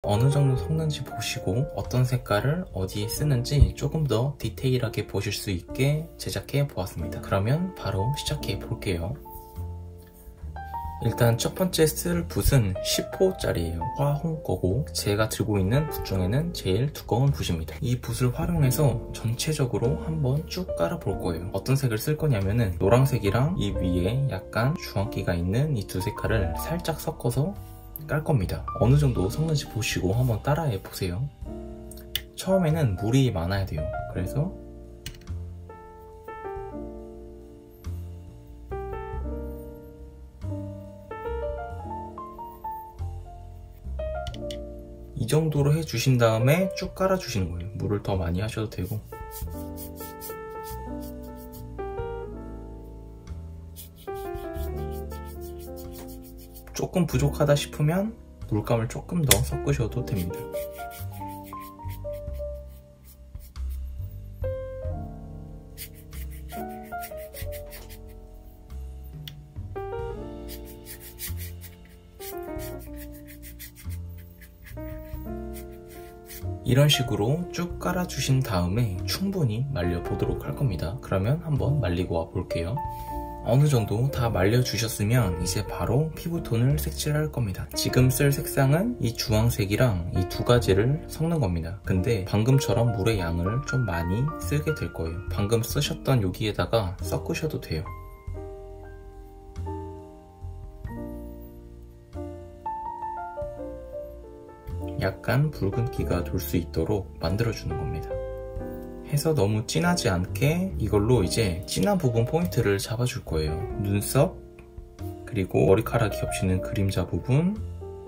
어느 정도 섞는지 보시고 어떤 색깔을 어디에 쓰는지 조금 더 디테일하게 보실 수 있게 제작해 보았습니다. 그러면 바로 시작해 볼게요. 일단 첫 번째 쓸 붓은 10호짜리예요. 화홍 거고 제가 들고 있는 붓 중에는 제일 두꺼운 붓입니다. 이 붓을 활용해서 전체적으로 한번 쭉 깔아 볼 거예요. 어떤 색을 쓸 거냐면은 노란색이랑 이 위에 약간 주황기가 있는 이 두 색깔을 살짝 섞어서 깔 겁니다. 어느 정도 섞는지 보시고 한번 따라해 보세요. 처음에는 물이 많아야 돼요. 그래서 이 정도로 해주신 다음에 쭉 깔아주시는 거예요. 물을 더 많이 하셔도 되고. 조금 부족하다 싶으면 물감을 조금 더 섞으셔도 됩니다. 이런 식으로 쭉 깔아주신 다음에 충분히 말려보도록 할 겁니다. 그러면 한번 말리고 와 볼게요. 어느 정도 다 말려주셨으면 이제 바로 피부톤을 색칠할 겁니다. 지금 쓸 색상은 이 주황색이랑 이 두 가지를 섞는 겁니다. 근데 방금처럼 물의 양을 좀 많이 쓰게 될 거예요. 방금 쓰셨던 여기에다가 섞으셔도 돼요. 약간 붉은기가 돌 수 있도록 만들어주는 겁니다. 해서 너무 진하지 않게 이걸로 이제 진한 부분 포인트를 잡아줄 거예요. 눈썹, 그리고 머리카락이 겹치는 그림자 부분,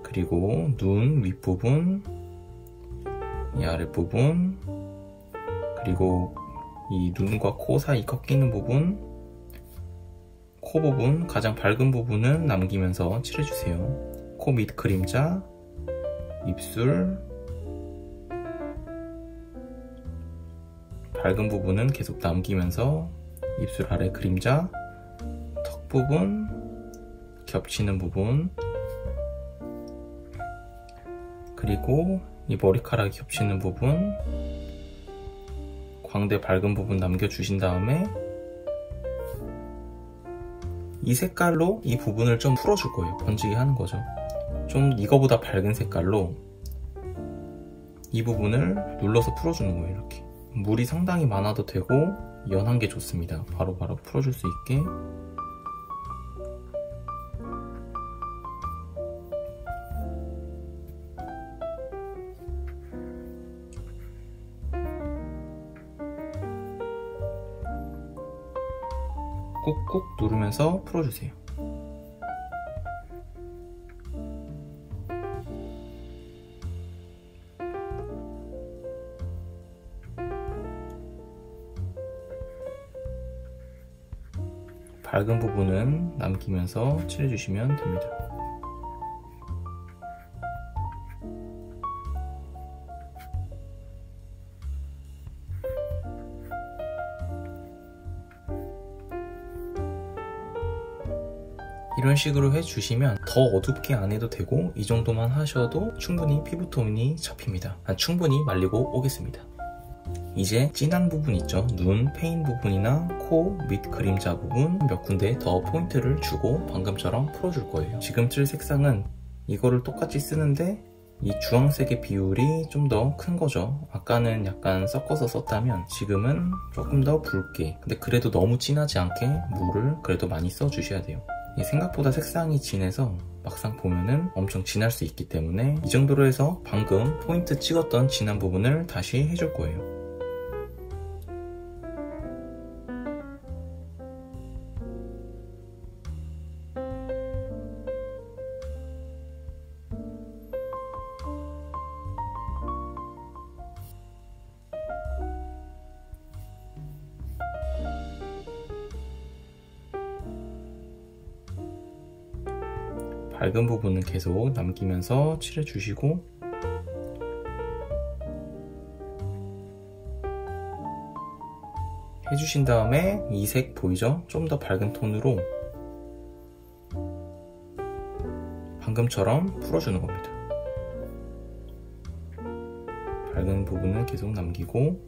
그리고 눈 윗부분, 이 아랫부분, 그리고 이 눈과 코 사이 꺾이는 부분, 코 부분, 가장 밝은 부분은 남기면서 칠해주세요. 코 밑 그림자, 입술, 밝은 부분은 계속 남기면서 입술 아래 그림자, 턱 부분, 겹치는 부분, 그리고 이 머리카락이 겹치는 부분, 광대 밝은 부분 남겨주신 다음에 이 색깔로 이 부분을 좀 풀어줄 거예요. 번지게 하는 거죠. 좀 이거보다 밝은 색깔로 이 부분을 눌러서 풀어주는 거예요. 이렇게 물이 상당히 많아도 되고 연한 게 좋습니다. 바로바로 풀어줄 수 있게. 꾹꾹 누르면서 풀어주세요. 밝은 부분은 남기면서 칠해주시면 됩니다. 이런 식으로 해주시면 더 어둡게 안 해도 되고 이 정도만 하셔도 충분히 피부톤이 잡힙니다. 충분히 말리고 오겠습니다. 이제 진한 부분 있죠? 눈, 페인 부분이나 코, 밑 그림자 부분 몇 군데 더 포인트를 주고 방금처럼 풀어줄 거예요. 지금 쓸 색상은 이거를 똑같이 쓰는데 이 주황색의 비율이 좀 더 큰 거죠. 아까는 약간 섞어서 썼다면 지금은 조금 더 붉게, 근데 그래도 너무 진하지 않게 물을 그래도 많이 써주셔야 돼요. 생각보다 색상이 진해서 막상 보면은 엄청 진할 수 있기 때문에 이 정도로 해서 방금 포인트 찍었던 진한 부분을 다시 해줄 거예요. 밝은 부분은 계속 남기면서 칠해주시고 해주신 다음에 이 색 보이죠? 좀 더 밝은 톤으로 방금처럼 풀어주는 겁니다. 밝은 부분을 계속 남기고,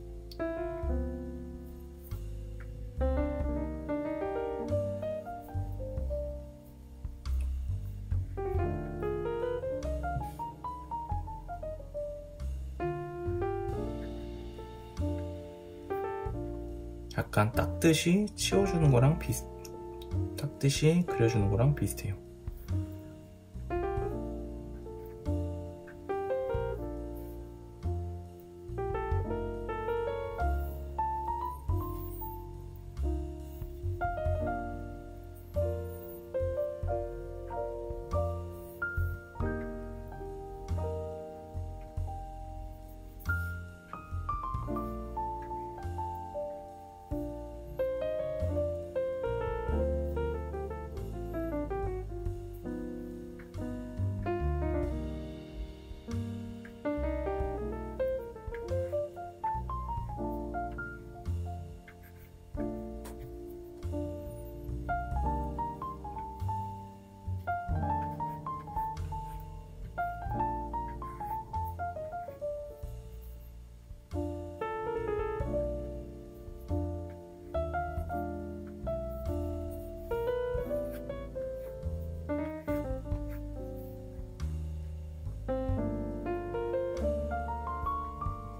약간 닦듯이 치워주는 거랑 닦듯이 그려주는 거랑 비슷해요.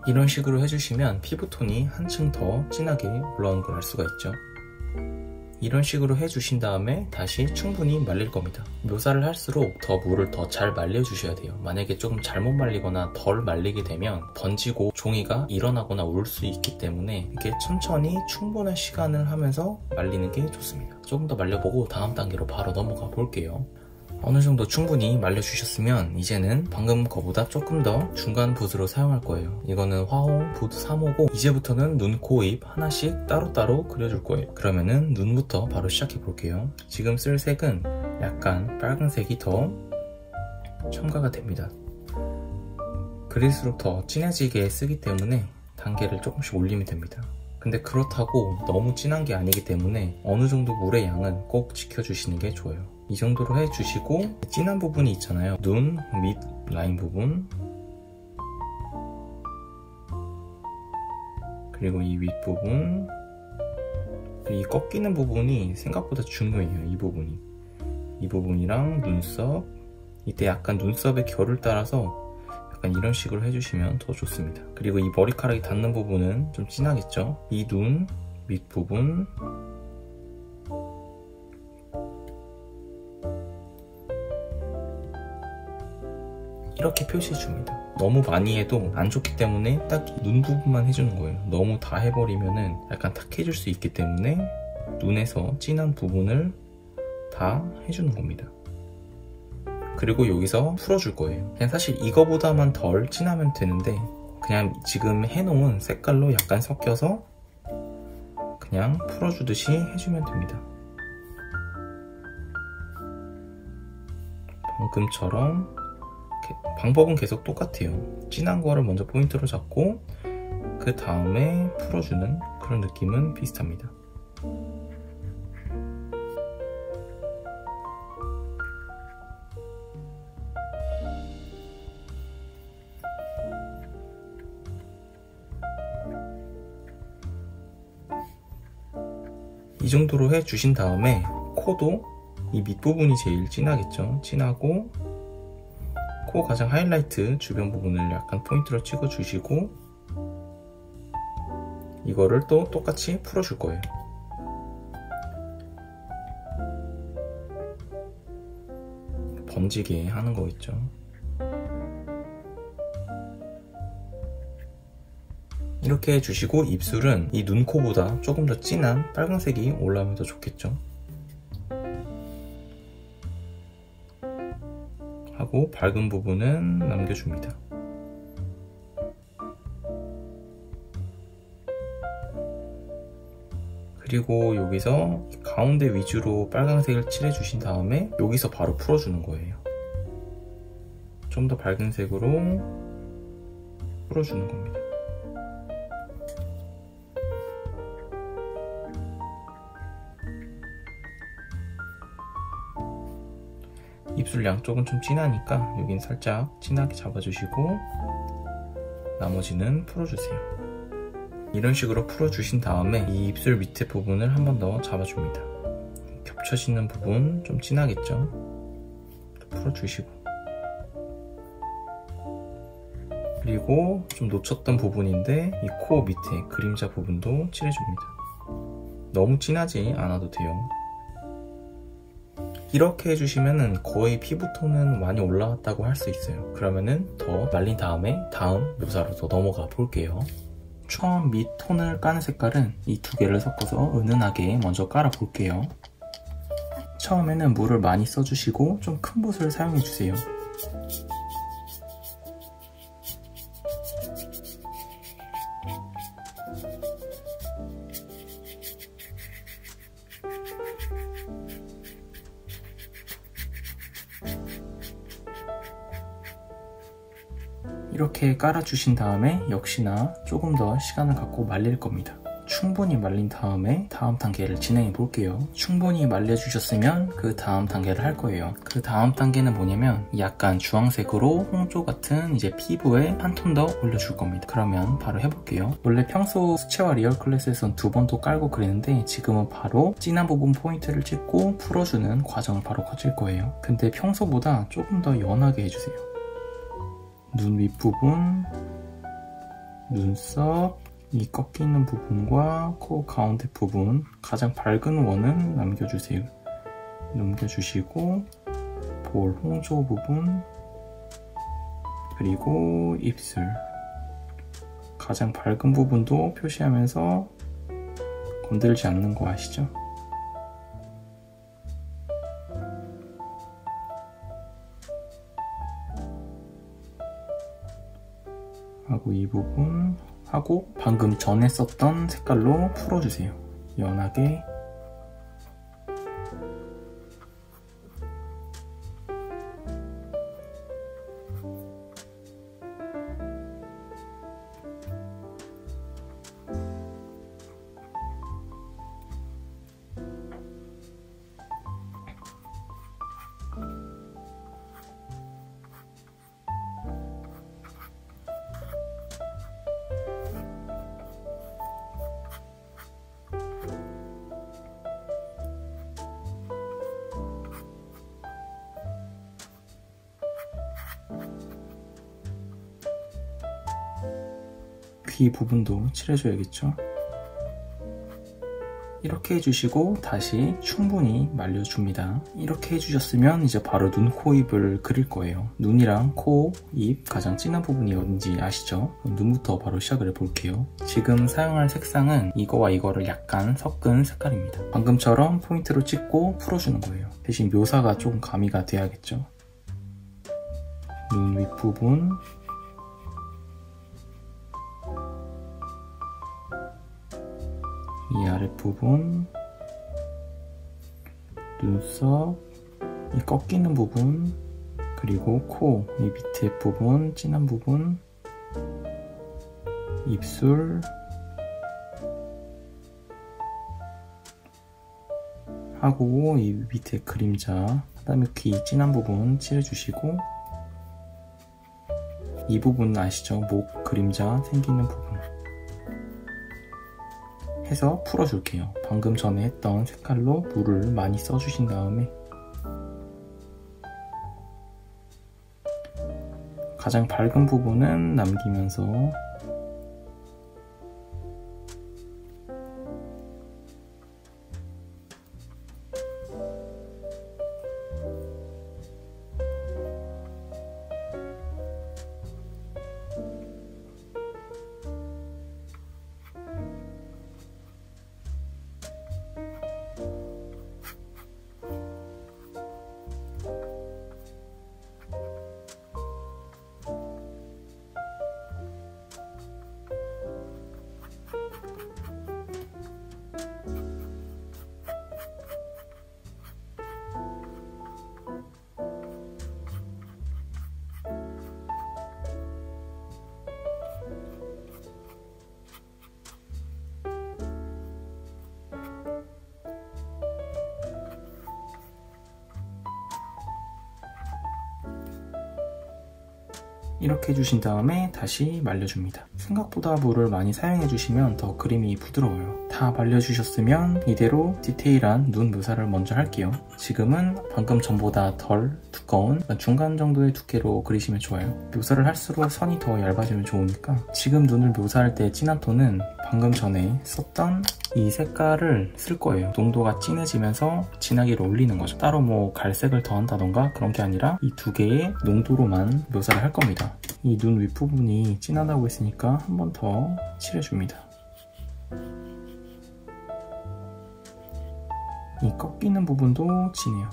이런 식으로 해주시면 피부톤이 한층 더 진하게 올라오는 걸 알 수가 있죠. 이런 식으로 해주신 다음에 다시 충분히 말릴 겁니다. 묘사를 할수록 더 물을 더 잘 말려주셔야 돼요. 만약에 조금 잘못 말리거나 덜 말리게 되면 번지고 종이가 일어나거나 올 수 있기 때문에 이렇게 천천히 충분한 시간을 하면서 말리는 게 좋습니다. 조금 더 말려보고 다음 단계로 바로 넘어가 볼게요. 어느 정도 충분히 말려주셨으면 이제는 방금 거보다 조금 더 중간 붓으로 사용할 거예요. 이거는 화홍 붓 3호고 이제부터는 눈, 코, 입 하나씩 따로따로 그려줄 거예요. 그러면은 눈부터 바로 시작해 볼게요. 지금 쓸 색은 약간 빨간색이 더 첨가가 됩니다. 그릴수록 더 진해지게 쓰기 때문에 단계를 조금씩 올리면 됩니다. 근데 그렇다고 너무 진한 게 아니기 때문에 어느 정도 물의 양은 꼭 지켜주시는 게 좋아요. 이 정도로 해주시고 진한 부분이 있잖아요. 눈, 밑 라인 부분 그리고 이 윗부분 이 꺾이는 부분이 생각보다 중요해요. 이 부분이랑 눈썹 이때 약간 눈썹의 결을 따라서 약간 이런 식으로 해주시면 더 좋습니다. 그리고 이 머리카락이 닿는 부분은 좀 진하겠죠? 이 눈 밑부분 이렇게 표시해줍니다. 너무 많이 해도 안 좋기 때문에 딱 눈 부분만 해주는 거예요. 너무 다 해버리면은 약간 탁해질 수 있기 때문에 눈에서 진한 부분을 다 해주는 겁니다. 그리고 여기서 풀어줄 거예요. 그냥 사실 이거보다만 덜 진하면 되는데 그냥 지금 해놓은 색깔로 약간 섞여서 그냥 풀어주듯이 해주면 됩니다. 방금처럼 방법은 계속 똑같아요. 진한 거를 먼저 포인트로 잡고 그 다음에 풀어주는 그런 느낌은 비슷합니다. 이 정도로 해주신 다음에 코도 이 밑부분이 제일 진하겠죠. 진하고 코 가장 하이라이트 주변 부분을 약간 포인트로 찍어주시고 이거를 또 똑같이 풀어줄 거예요. 번지게 하는 거 있죠. 이렇게 해주시고 입술은 이 눈, 코보다 조금 더 진한 빨간색이 올라오면 더 좋겠죠. 하고 밝은 부분은 남겨줍니다. 그리고 여기서 가운데 위주로 빨간색을 칠해주신 다음에 여기서 바로 풀어주는 거예요. 좀 더 밝은 색으로 풀어주는 겁니다. 입술 양쪽은 좀 진하니까 여긴 살짝 진하게 잡아주시고 나머지는 풀어주세요. 이런 식으로 풀어주신 다음에 이 입술 밑에 부분을 한 번 더 잡아줍니다. 겹쳐지는 부분 좀 진하겠죠? 풀어주시고, 그리고 좀 놓쳤던 부분인데 이 코 밑에 그림자 부분도 칠해줍니다. 너무 진하지 않아도 돼요. 이렇게 해주시면 거의 피부톤은 많이 올라왔다고 할 수 있어요. 그러면은 더 말린 다음에 다음 묘사로 더 넘어가 볼게요. 처음 밑 톤을 까는 색깔은 이 두 개를 섞어서 은은하게 먼저 깔아 볼게요. 처음에는 물을 많이 써주시고 좀 큰 붓을 사용해주세요. 이렇게 깔아주신 다음에 역시나 조금 더 시간을 갖고 말릴 겁니다. 충분히 말린 다음에 다음 단계를 진행해 볼게요. 충분히 말려주셨으면 그 다음 단계를 할 거예요. 그 다음 단계는 뭐냐면 약간 주황색으로 홍조 같은 이제 피부에 한 톤 더 올려줄 겁니다. 그러면 바로 해볼게요. 원래 평소 수채화 리얼 클래스에선 두 번도 깔고 그랬는데 지금은 바로 진한 부분 포인트를 찍고 풀어주는 과정을 바로 거칠 거예요. 근데 평소보다 조금 더 연하게 해주세요. 눈 윗부분, 눈썹, 이 꺾이는 부분과 코 가운데 부분 가장 밝은 원은 남겨주세요. 넘겨주시고 볼 홍조 부분, 그리고 입술 가장 밝은 부분도 표시하면서 건들지 않는 거 아시죠? 하고 이 부분 하고 방금 전에 썼던 색깔로 풀어주세요. 연하게. 귀 부분도 칠해줘야겠죠. 이렇게 해주시고 다시 충분히 말려줍니다. 이렇게 해주셨으면 이제 바로 눈, 코, 입을 그릴 거예요. 눈이랑 코, 입 가장 진한 부분이 어딘지 아시죠? 눈부터 바로 시작을 해볼게요. 지금 사용할 색상은 이거와 이거를 약간 섞은 색깔입니다. 방금처럼 포인트로 찍고 풀어주는 거예요. 대신 묘사가 좀 가미가 돼야겠죠. 눈 윗부분, 이 아랫부분, 눈썹, 이 꺾이는 부분, 그리고 코, 이 밑에 부분, 진한 부분, 입술, 하고 이 밑에 그림자, 그다음에 귀 진한 부분 칠해주시고, 이 부분 아시죠? 목 그림자 생기는 부분 해서 풀어줄게요. 방금 전에 했던 색깔로 물을 많이 써주신 다음에 가장 밝은 부분은 남기면서 이렇게 해주신 다음에 다시 말려줍니다. 생각보다 물을 많이 사용해주시면 더 그림이 부드러워요. 다 말려주셨으면 이대로 디테일한 눈 묘사를 먼저 할게요. 지금은 방금 전보다 덜 두꺼운 중간 정도의 두께로 그리시면 좋아요. 묘사를 할수록 선이 더 얇아지면 좋으니까 지금 눈을 묘사할 때 진한 톤은 방금 전에 썼던 이 색깔을 쓸 거예요. 농도가 진해지면서 진하기를 올리는 거죠. 따로 뭐 갈색을 더한다던가 그런 게 아니라 이 두 개의 농도로만 묘사를 할 겁니다. 이 눈 윗부분이 진하다고 했으니까 한 번 더 칠해줍니다. 이 꺾이는 부분도 진해요.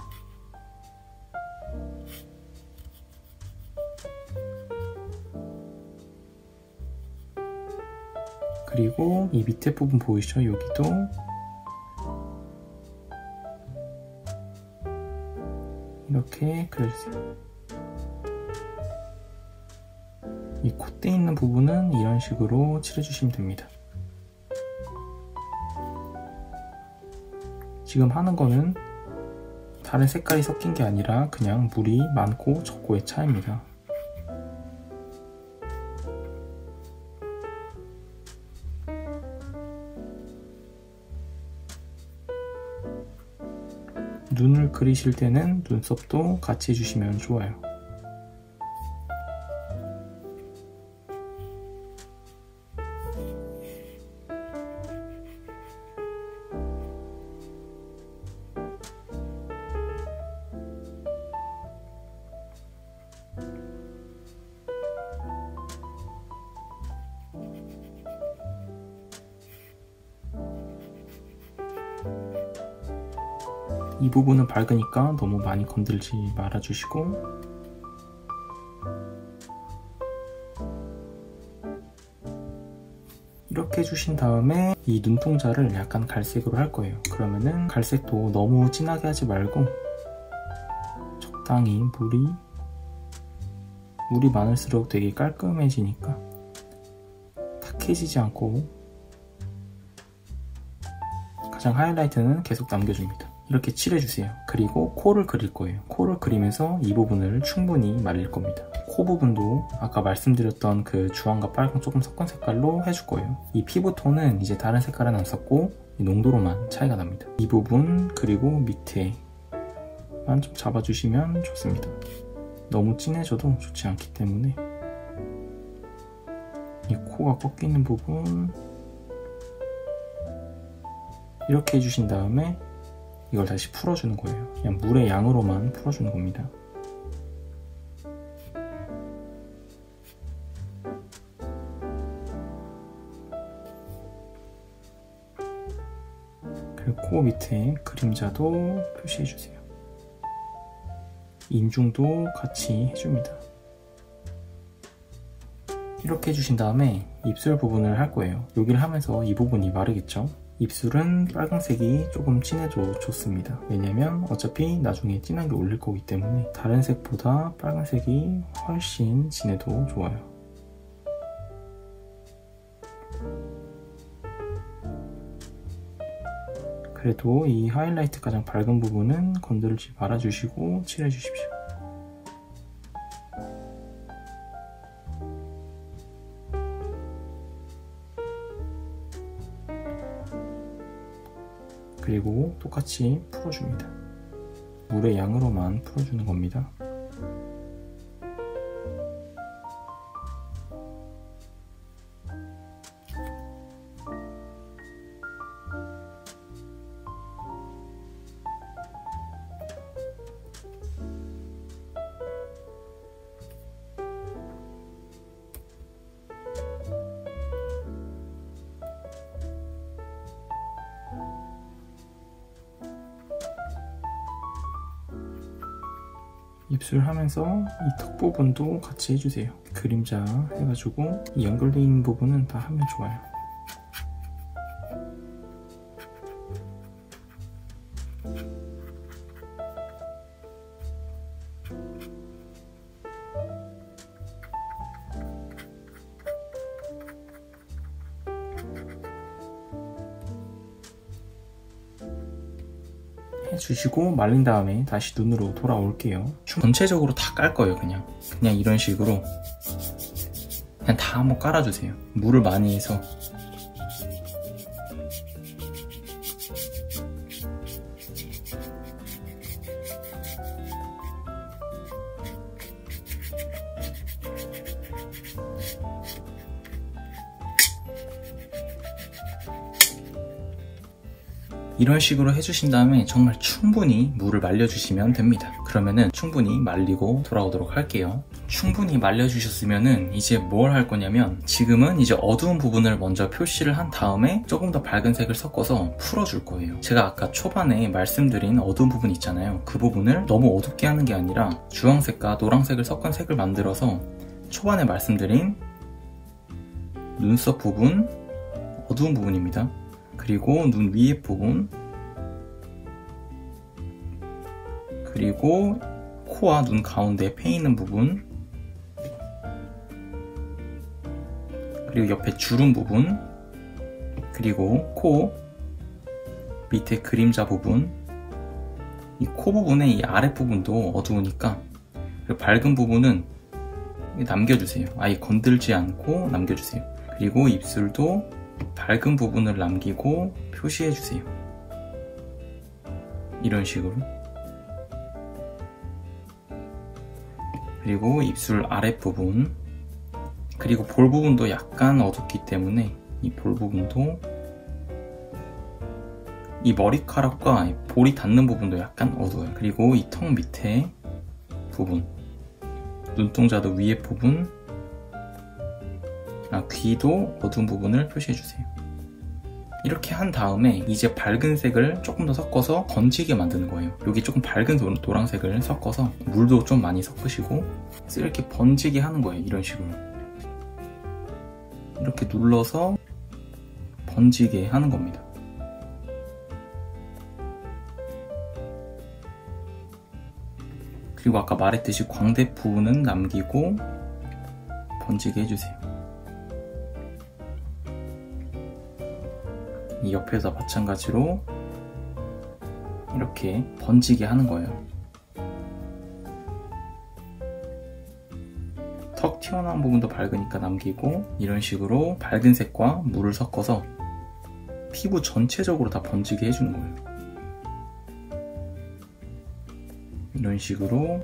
그리고 이 밑에 부분 보이시죠? 여기도 이렇게 그려주세요. 이 콧대 있는 부분은 이런 식으로 칠해주시면 됩니다. 지금 하는 거는 다른 색깔이 섞인 게 아니라 그냥 물이 많고 적고의 차이입니다. 눈을 그리실 때는 눈썹도 같이 해주시면 좋아요. 이 부분은 밝으니까 너무 많이 건들지 말아주시고 이렇게 해주신 다음에 이 눈동자를 약간 갈색으로 할 거예요. 그러면은 갈색도 너무 진하게 하지 말고 적당히 물이 많을수록 되게 깔끔해지니까 탁해지지 않고 가장 하이라이트는 계속 남겨줍니다. 이렇게 칠해주세요. 그리고 코를 그릴 거예요. 코를 그리면서 이 부분을 충분히 말릴 겁니다. 코 부분도 아까 말씀드렸던 그 주황과 빨강 조금 섞은 색깔로 해줄 거예요. 이 피부톤은 이제 다른 색깔은 안 썼고 농도로만 차이가 납니다. 이 부분 그리고 밑에만 좀 잡아주시면 좋습니다. 너무 진해져도 좋지 않기 때문에 이 코가 꺾이는 부분 이렇게 해주신 다음에 이걸 다시 풀어주는 거예요. 그냥 물의 양으로만 풀어주는 겁니다. 그리고 코 밑에 그림자도 표시해주세요. 인중도 같이 해줍니다. 이렇게 해주신 다음에 입술 부분을 할 거예요. 여기를 하면서 이 부분이 마르겠죠? 입술은 빨간색이 조금 진해도 좋습니다. 왜냐면 어차피 나중에 진한 게 올릴 거기 때문에 다른 색보다 빨간색이 훨씬 진해도 좋아요. 그래도 이 하이라이트 가장 밝은 부분은 건들지 말아주시고 칠해주십시오. 그리고 똑같이 풀어줍니다. 물의 양으로만 풀어주는 겁니다. 입술 하면서 이 턱 부분도 같이 해주세요. 그림자 해가지고 이 연결되어 있는 부분은 다 하면 좋아요. 해주시고 말린 다음에 다시 눈으로 돌아올게요. 전체적으로 다 깔 거예요. 그냥 이런 식으로 그냥 다 한번 깔아주세요. 물을 많이 해서. 이런 식으로 해주신 다음에 정말 충분히 물을 말려주시면 됩니다. 그러면은 충분히 말리고 돌아오도록 할게요. 충분히 말려주셨으면은 이제 뭘 할 거냐면, 지금은 이제 어두운 부분을 먼저 표시를 한 다음에 조금 더 밝은 색을 섞어서 풀어줄 거예요. 제가 아까 초반에 말씀드린 어두운 부분 있잖아요. 그 부분을 너무 어둡게 하는 게 아니라 주황색과 노란색을 섞은 색을 만들어서 초반에 말씀드린 눈썹 부분, 어두운 부분입니다. 그리고 눈 위에 부분, 그리고 코와 눈 가운데 패 있는 부분, 그리고 옆에 주름 부분, 그리고 코 밑에 그림자 부분, 이 코 부분의 이 아랫 부분도 어두우니까 그리고 밝은 부분은 남겨주세요. 아예 건들지 않고 남겨주세요. 그리고 입술도 밝은 부분을 남기고 표시해주세요. 이런 식으로. 그리고 입술 아랫부분, 그리고 볼 부분도 약간 어둡기 때문에 이 볼 부분도, 이 머리카락과 볼이 닿는 부분도 약간 어두워요. 그리고 이 턱 밑에 부분, 눈동자도 위에 부분, 귀도 어두운 부분을 표시해주세요. 이렇게 한 다음에 이제 밝은 색을 조금 더 섞어서 번지게 만드는 거예요. 여기 조금 밝은 노란색을 섞어서 물도 좀 많이 섞으시고 이렇게 번지게 하는 거예요. 이런 식으로 이렇게 눌러서 번지게 하는 겁니다. 그리고 아까 말했듯이 광대 부분은 남기고 번지게 해주세요. 이 옆에서 마찬가지로 이렇게 번지게 하는 거예요. 턱 튀어나온 부분도 밝으니까 남기고, 이런 식으로 밝은 색과 물을 섞어서 피부 전체적으로 다 번지게 해주는 거예요. 이런 식으로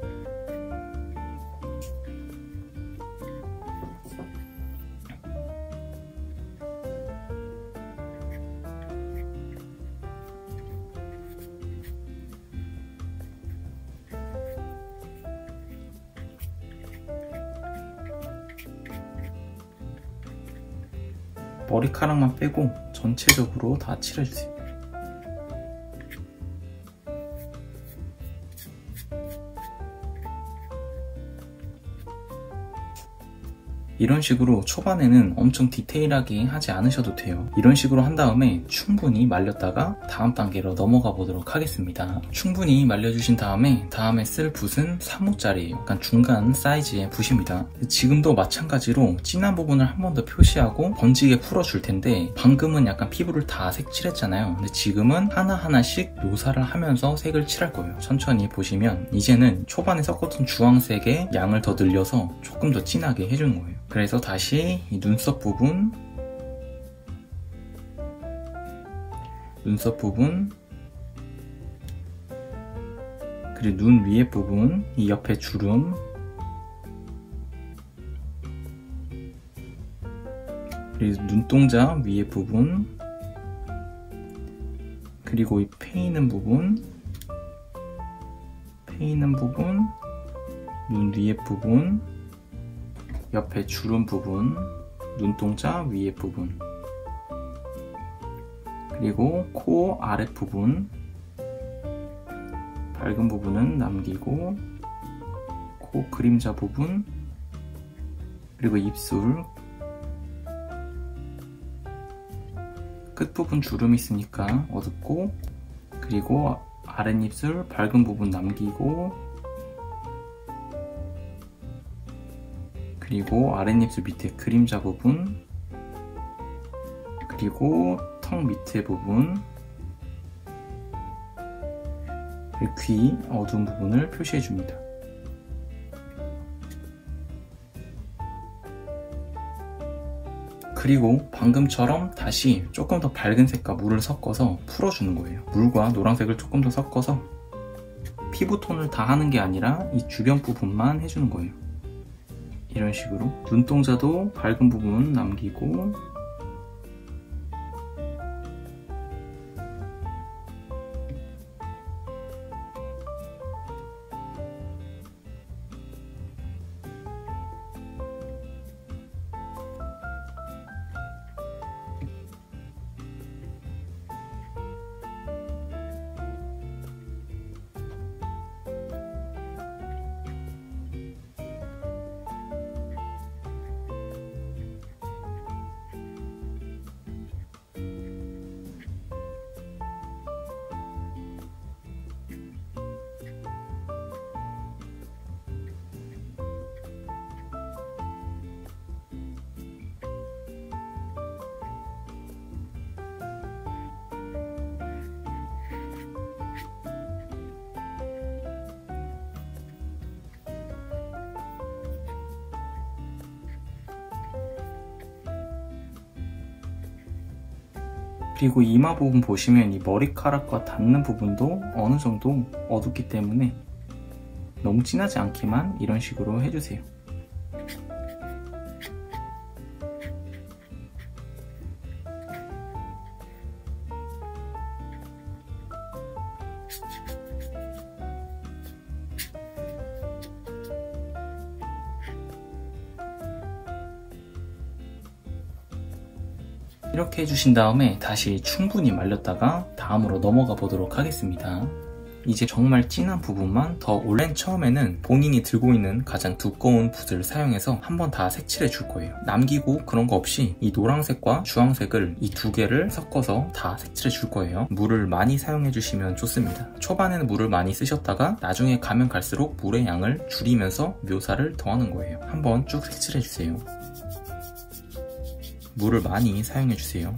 머리카락만 빼고 전체적으로 다 칠해주세요. 이런 식으로 초반에는 엄청 디테일하게 하지 않으셔도 돼요. 이런 식으로 한 다음에 충분히 말렸다가 다음 단계로 넘어가 보도록 하겠습니다. 충분히 말려주신 다음에 쓸 붓은 3호짜리예요. 약간 중간 사이즈의 붓입니다. 지금도 마찬가지로 진한 부분을 한 번 더 표시하고 번지게 풀어줄 텐데, 방금은 약간 피부를 다 색칠했잖아요. 근데 지금은 하나하나씩 묘사를 하면서 색을 칠할 거예요. 천천히 보시면 이제는 초반에 섞었던 주황색의 양을 더 늘려서 조금 더 진하게 해주는 거예요. 그래서 다시 이 눈썹 부분, 그리고 눈 위에 부분, 이 옆에 주름, 그리고 눈동자 위에 부분, 그리고 이 패 있는 부분, 눈 위에 부분, 옆에 주름 부분, 눈동자 위에 부분, 그리고 코 아랫 부분, 밝은 부분은 남기고, 코 그림자 부분, 그리고 입술 끝부분 주름이 있으니까 어둡고, 그리고 아랫입술 밝은 부분 남기고, 그리고 아랫입술 밑에 그림자 부분, 그리고 턱 밑에 부분, 귀 어두운 부분을 표시해 줍니다. 그리고 방금처럼 다시 조금 더 밝은 색과 물을 섞어서 풀어주는 거예요. 물과 노란색을 조금 더 섞어서 피부톤을 다 하는 게 아니라 이 주변 부분만 해주는 거예요. 이런 식으로 눈동자도 밝은 부분 남기고, 그리고 이마 부분 보시면 이 머리카락과 닿는 부분도 어느 정도 어둡기 때문에 너무 진하지 않게만 이런 식으로 해주세요. 이렇게 해주신 다음에 다시 충분히 말렸다가 다음으로 넘어가 보도록 하겠습니다. 이제 정말 진한 부분만 맨 처음에는 본인이 들고 있는 가장 두꺼운 붓을 사용해서 한번 다 색칠해 줄 거예요. 남기고 그런 거 없이 이 노란색과 주황색을 이 두 개를 섞어서 다 색칠해 줄 거예요. 물을 많이 사용해 주시면 좋습니다. 초반에는 물을 많이 쓰셨다가 나중에 가면 갈수록 물의 양을 줄이면서 묘사를 더하는 거예요. 한번 쭉 색칠해 주세요. 물을 많이 사용해 주세요.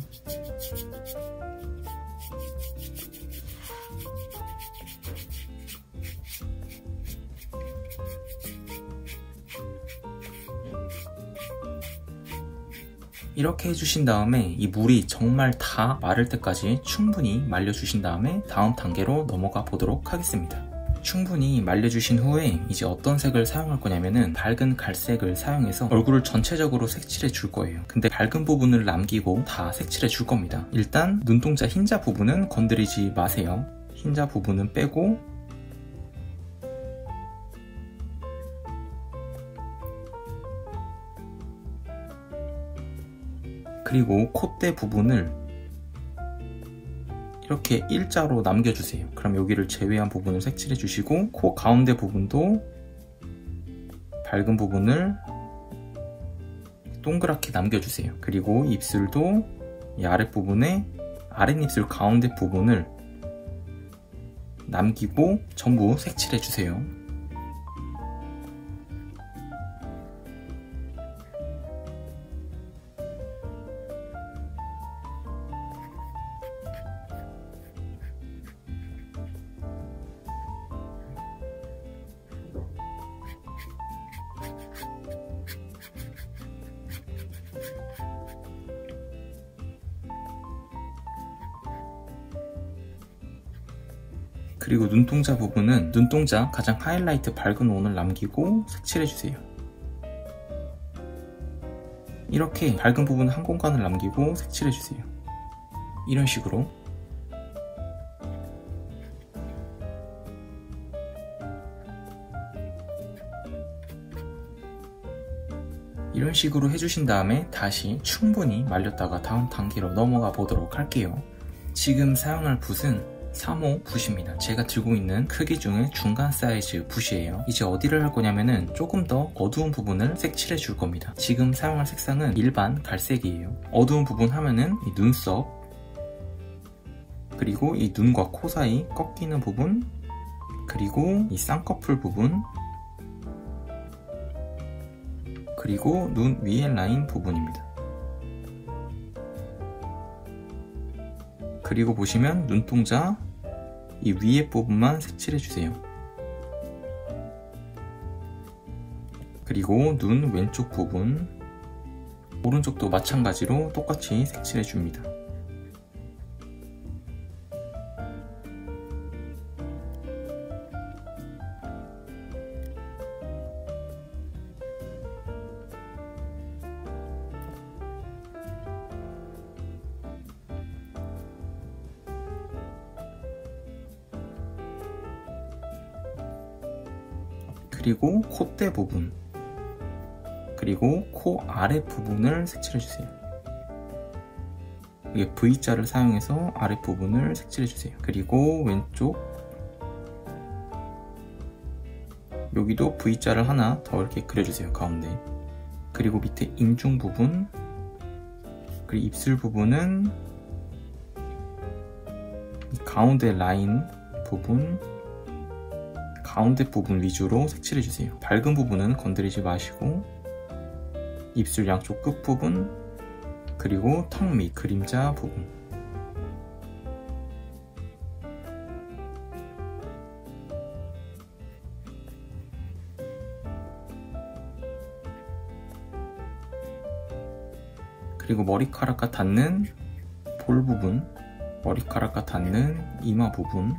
이렇게 해주신 다음에 이 물이 정말 다 마를 때까지 충분히 말려주신 다음에 다음 단계로 넘어가 보도록 하겠습니다. 충분히 말려주신 후에 이제 어떤 색을 사용할 거냐면은 밝은 갈색을 사용해서 얼굴을 전체적으로 색칠해 줄 거예요. 근데 밝은 부분을 남기고 다 색칠해 줄 겁니다. 일단 눈동자 흰자 부분은 건드리지 마세요. 흰자 부분은 빼고, 그리고 콧대 부분을 이렇게 일자로 남겨주세요. 그럼 여기를 제외한 부분을 색칠해 주시고, 코 가운데 부분도 밝은 부분을 동그랗게 남겨주세요. 그리고 입술도 이 아랫부분에 아랫입술 가운데 부분을 남기고 전부 색칠해 주세요. 그리고 눈동자 부분은 눈동자 가장 하이라이트 밝은 원을 남기고 색칠해주세요. 이렇게 밝은 부분 한 공간을 남기고 색칠해주세요. 이런 식으로. 이런 식으로 해주신 다음에 다시 충분히 말렸다가 다음 단계로 넘어가 보도록 할게요. 지금 사용할 붓은 3호 붓입니다. 제가 들고 있는 크기 중에 중간 사이즈 붓이에요. 이제 어디를 할 거냐면은 조금 더 어두운 부분을 색칠해 줄 겁니다. 지금 사용할 색상은 일반 갈색이에요. 어두운 부분 하면은 이 눈썹, 그리고 이 눈과 코 사이 꺾이는 부분, 그리고 이 쌍꺼풀 부분, 그리고 눈 위에 라인 부분입니다. 그리고 보시면 눈동자 이 위에 부분만 색칠해주세요. 그리고 눈 왼쪽 부분, 오른쪽도 마찬가지로 똑같이 색칠해줍니다. 그리고 콧대 부분, 그리고 코 아래 부분을 색칠해주세요. 이게 V자를 사용해서 아래 부분을 색칠해주세요. 그리고 왼쪽, 여기도 V자를 하나 더 이렇게 그려주세요. 가운데. 그리고 밑에 인중 부분, 그리고 입술 부분은 이 가운데 라인 부분, 가운데 부분 위주로 색칠해주세요. 밝은 부분은 건드리지 마시고 입술 양쪽 끝부분, 그리고 턱 밑 그림자 부분, 그리고 머리카락과 닿는 볼 부분, 머리카락과 닿는 이마 부분,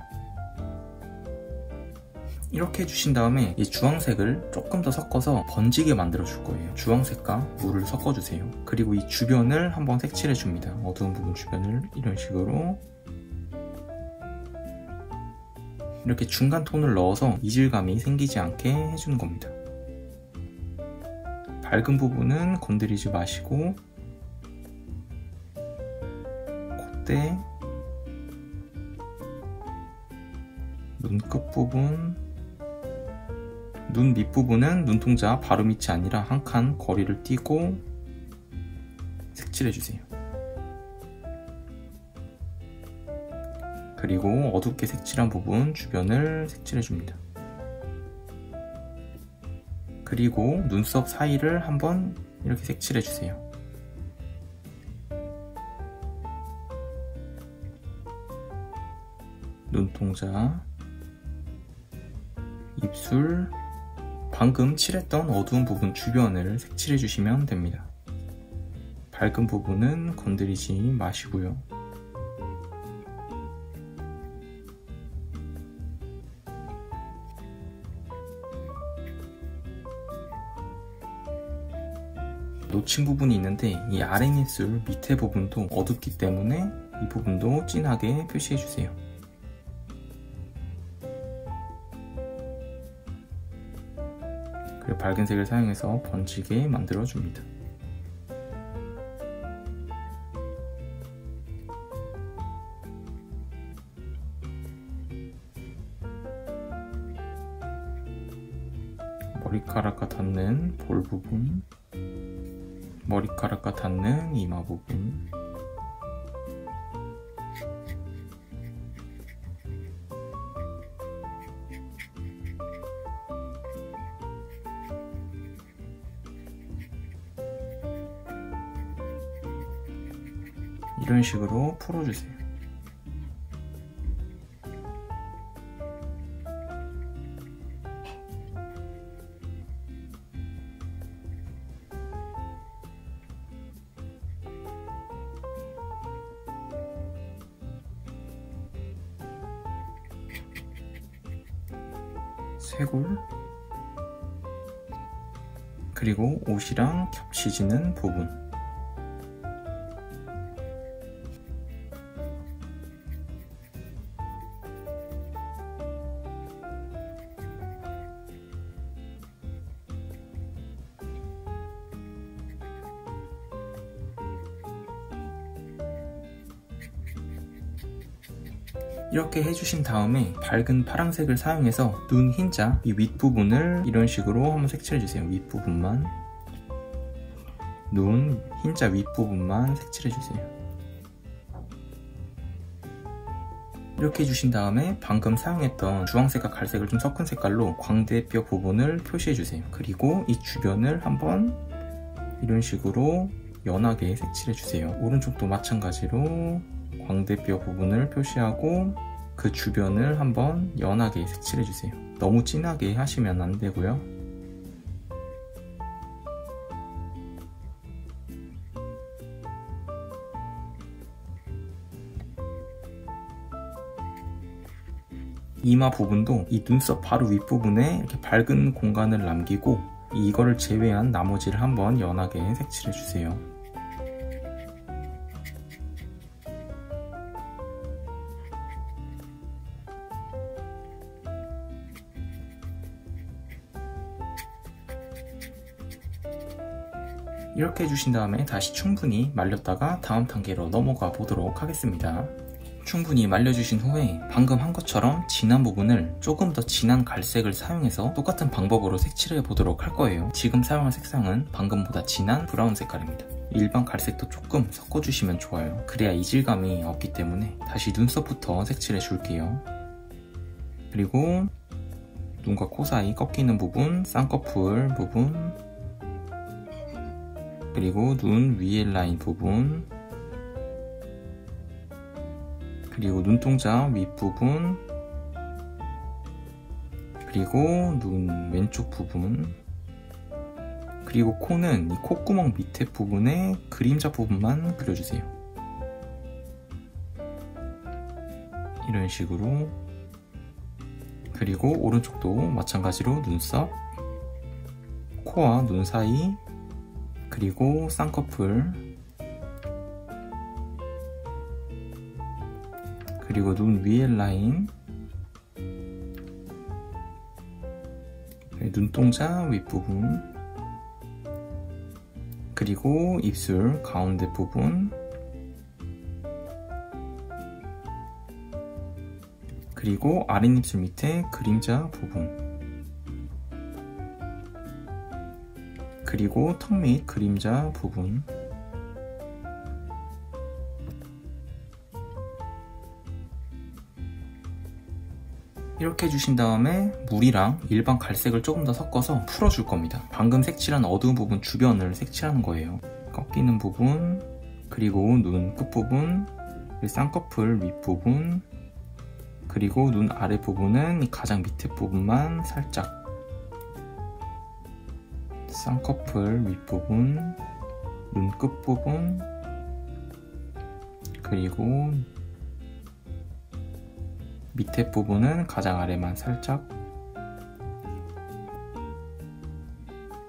이렇게 해주신 다음에 이 주황색을 조금 더 섞어서 번지게 만들어 줄 거예요. 주황색과 물을 섞어주세요. 그리고 이 주변을 한번 색칠해 줍니다. 어두운 부분 주변을 이런 식으로 이렇게 중간 톤을 넣어서 이질감이 생기지 않게 해주는 겁니다. 밝은 부분은 건드리지 마시고 콧대, 눈 끝부분, 눈 밑부분은 눈동자 바로 밑이 아니라 한 칸 거리를 띄고 색칠해주세요. 그리고 어둡게 색칠한 부분 주변을 색칠해줍니다. 그리고 눈썹 사이를 한번 이렇게 색칠해주세요. 눈동자, 입술, 방금 칠했던 어두운 부분 주변을 색칠해 주시면 됩니다. 밝은 부분은 건드리지 마시고요. 놓친 부분이 있는데 이 아랫입술 밑에 부분도 어둡기 때문에 이 부분도 진하게 표시해 주세요. 그리고 밝은 색을 사용해서 번지게 만들어 줍니다. 머리카락과 닿는 볼 부분, 머리카락과 닿는 이마 부분, 이런 식으로 풀어주세요. 쇄골, 그리고 옷이랑 겹치지는 부분, 이렇게 해주신 다음에 밝은 파란색을 사용해서 눈 흰자 이 윗부분을 이런 식으로 한번 색칠해주세요. 윗부분만, 눈 흰자 윗부분만 색칠해주세요. 이렇게 해주신 다음에 방금 사용했던 주황색과 갈색을 좀 섞은 색깔로 광대뼈 부분을 표시해주세요. 그리고 이 주변을 한번 이런 식으로 연하게 색칠해주세요. 오른쪽도 마찬가지로 광대뼈 부분을 표시하고 그 주변을 한번 연하게 색칠해주세요. 너무 진하게 하시면 안 되고요. 이마 부분도 이 눈썹 바로 윗부분에 이렇게 밝은 공간을 남기고 이거를 제외한 나머지를 한번 연하게 색칠해주세요. 이렇게 해주신 다음에 다시 충분히 말렸다가 다음 단계로 넘어가 보도록 하겠습니다. 충분히 말려주신 후에 방금 한 것처럼 진한 부분을 조금 더 진한 갈색을 사용해서 똑같은 방법으로 색칠해 보도록 할 거예요. 지금 사용할 색상은 방금보다 진한 브라운 색깔입니다. 일반 갈색도 조금 섞어주시면 좋아요. 그래야 이질감이 없기 때문에 다시 눈썹부터 색칠해 줄게요. 그리고 눈과 코 사이 꺾이는 부분, 쌍꺼풀 부분, 그리고 눈 위에 라인 부분, 그리고 눈동자 윗부분, 그리고 눈 왼쪽 부분, 그리고 코는 이 콧구멍 밑에 부분에 그림자 부분만 그려주세요. 이런 식으로. 그리고 오른쪽도 마찬가지로 눈썹, 코와 눈 사이, 그리고 쌍꺼풀, 그리고 눈 위에 라인, 눈동자 윗부분, 그리고 입술 가운데 부분, 그리고 아랫입술 밑에 그림자 부분, 그리고 턱 밑 그림자 부분, 이렇게 해주신 다음에 물이랑 일반 갈색을 조금 더 섞어서 풀어줄 겁니다. 방금 색칠한 어두운 부분 주변을 색칠하는 거예요. 꺾이는 부분, 그리고 눈 끝부분, 쌍꺼풀 윗부분, 그리고 눈 아랫부분은 가장 밑에 부분만 살짝, 쌍꺼풀 윗부분, 눈 끝부분, 그리고 밑에 부분은 가장 아래만 살짝,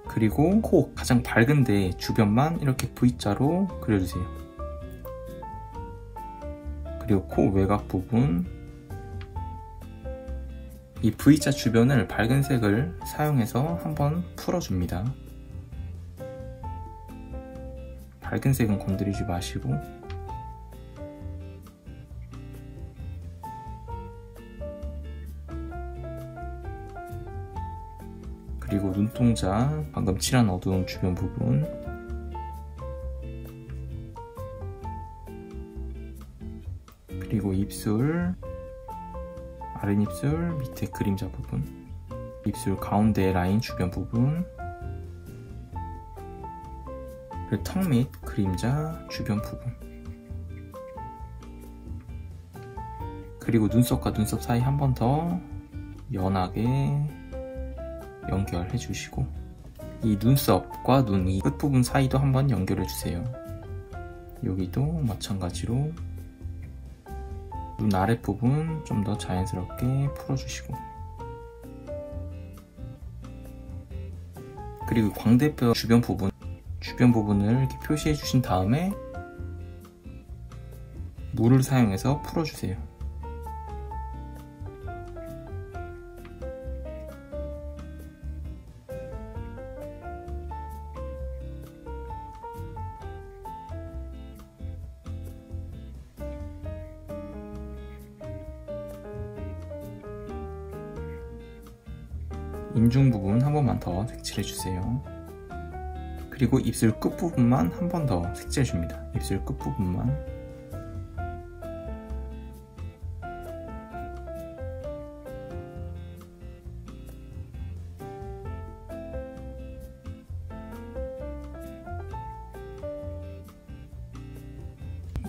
그리고 코 가장 밝은데 주변만 이렇게 V자로 그려주세요. 그리고 코 외곽 부분, 이 V자 주변을 밝은 색을 사용해서 한번 풀어줍니다. 밝은 색은 건드리지 마시고, 그리고 눈동자 방금 칠한 어두운 주변 부분, 그리고 입술, 아랫입술 밑에 그림자 부분, 입술 가운데 라인 주변 부분, 그리고 턱 밑 그림자 주변 부분, 그리고 눈썹과 눈썹 사이 한 번 더 연하게 연결해 주시고, 이 눈썹과 눈 이 끝부분 사이도 한번 연결해 주세요. 여기도 마찬가지로 눈 아랫부분 좀 더 자연스럽게 풀어주시고, 그리고 광대뼈 주변 부분을 이렇게 표시해 주신 다음에 물을 사용해서 풀어주세요. 인중 부분 한 번만 더 색칠해주세요. 그리고 입술 끝부분만 한 번 더 색칠해줍니다. 입술 끝부분만.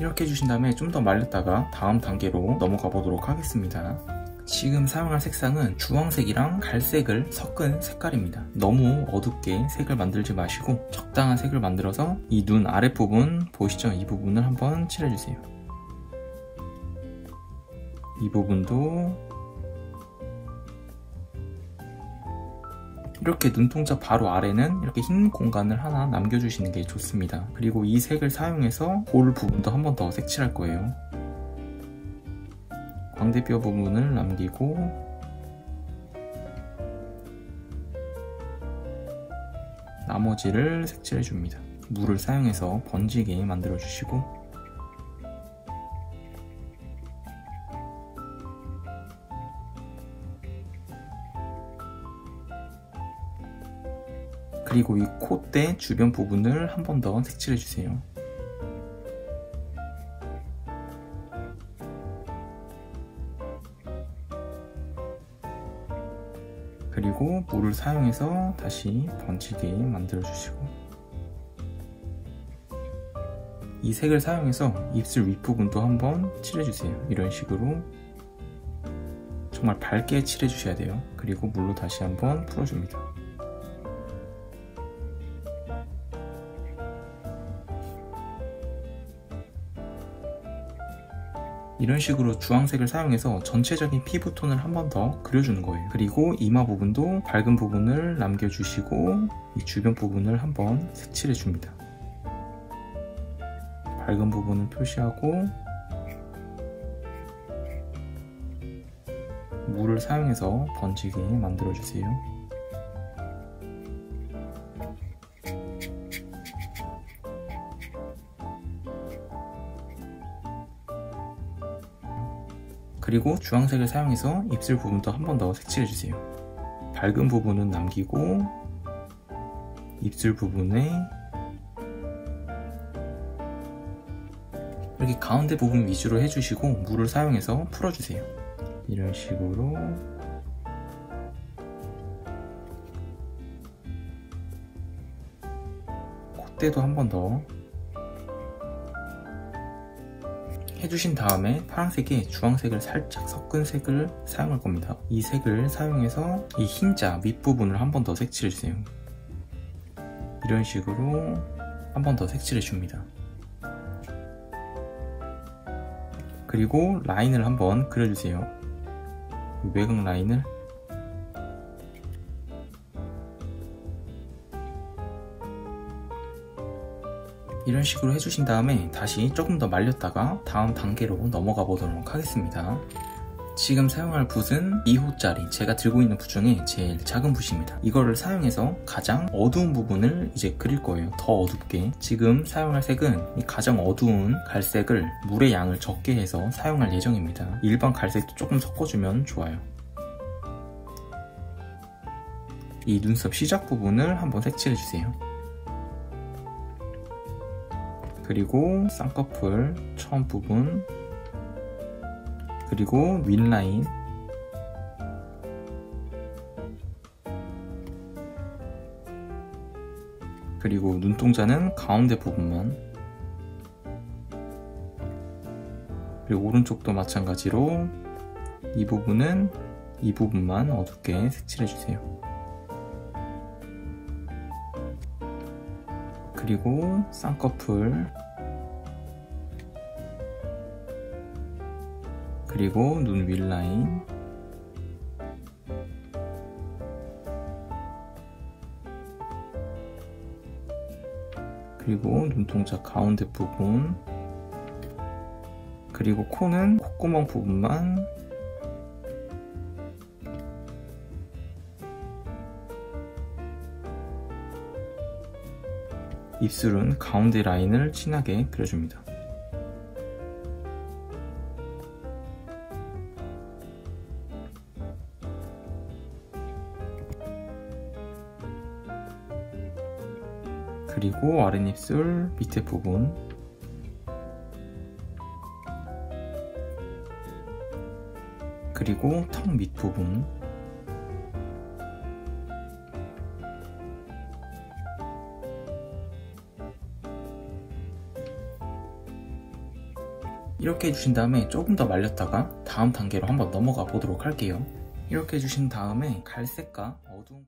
이렇게 해주신 다음에 좀 더 말렸다가 다음 단계로 넘어가 보도록 하겠습니다. 지금 사용할 색상은 주황색이랑 갈색을 섞은 색깔입니다. 너무 어둡게 색을 만들지 마시고 적당한 색을 만들어서 이 눈 아랫부분 보이시죠? 이 부분을 한번 칠해주세요. 이 부분도 이렇게 눈동자 바로 아래는 이렇게 흰 공간을 하나 남겨주시는 게 좋습니다. 그리고 이 색을 사용해서 볼 부분도 한 번 더 색칠할 거예요. 광대뼈 부분을 남기고 나머지를 색칠해 줍니다. 물을 사용해서 번지게 만들어 주시고 그리고 이 콧대 주변 부분을 한 번 더 색칠해 주세요. 그리고 물을 사용해서 다시 번지게 만들어 주시고 이 색을 사용해서 입술 윗부분도 한번 칠해주세요. 이런 식으로 정말 밝게 칠해주셔야 돼요. 그리고 물로 다시 한번 풀어줍니다. 이런 식으로 주황색을 사용해서 전체적인 피부톤을 한 번 더 그려주는 거예요. 그리고 이마 부분도 밝은 부분을 남겨주시고 이 주변 부분을 한번 색칠해 줍니다. 밝은 부분을 표시하고 물을 사용해서 번지게 만들어 주세요. 그리고 주황색을 사용해서 입술 부분도 한 번 더 색칠해주세요. 밝은 부분은 남기고 입술 부분에 이렇게 가운데 부분 위주로 해주시고 물을 사용해서 풀어주세요. 이런 식으로 콧대도 한 번 더 해주신 다음에 파란색에 주황색을 살짝 섞은 색을 사용할 겁니다. 이 색을 사용해서 이 흰자 밑부분을 한 번 더 색칠해주세요. 이런 식으로 한 번 더 색칠해줍니다. 그리고 라인을 한번 그려주세요. 외곽 라인을 이런 식으로 해주신 다음에 다시 조금 더 말렸다가 다음 단계로 넘어가 보도록 하겠습니다. 지금 사용할 붓은 2호짜리 제가 들고 있는 붓 중에 제일 작은 붓입니다. 이거를 사용해서 가장 어두운 부분을 이제 그릴 거예요. 더 어둡게. 지금 사용할 색은 이 가장 어두운 갈색을 물의 양을 적게 해서 사용할 예정입니다. 일반 갈색도 조금 섞어주면 좋아요. 이 눈썹 시작 부분을 한번 색칠해주세요. 그리고 쌍꺼풀 처음 부분, 그리고 윗라인, 그리고 눈동자는 가운데 부분만, 그리고 오른쪽도 마찬가지로 이 부분은 이 부분만 어둡게 색칠해주세요. 그리고 쌍꺼풀, 그리고 눈 윗라인, 그리고 눈동자 가운데 부분, 그리고 코는 콧구멍 부분만, 입술은 가운데 라인을 진하게 그려줍니다. 그리고 아랫입술 밑에 부분, 그리고 턱 밑부분, 이렇게 해주신 다음에 조금 더 말렸다가 다음 단계로 한번 넘어가 보도록 할게요. 이렇게 해주신 다음에 갈색과 어두운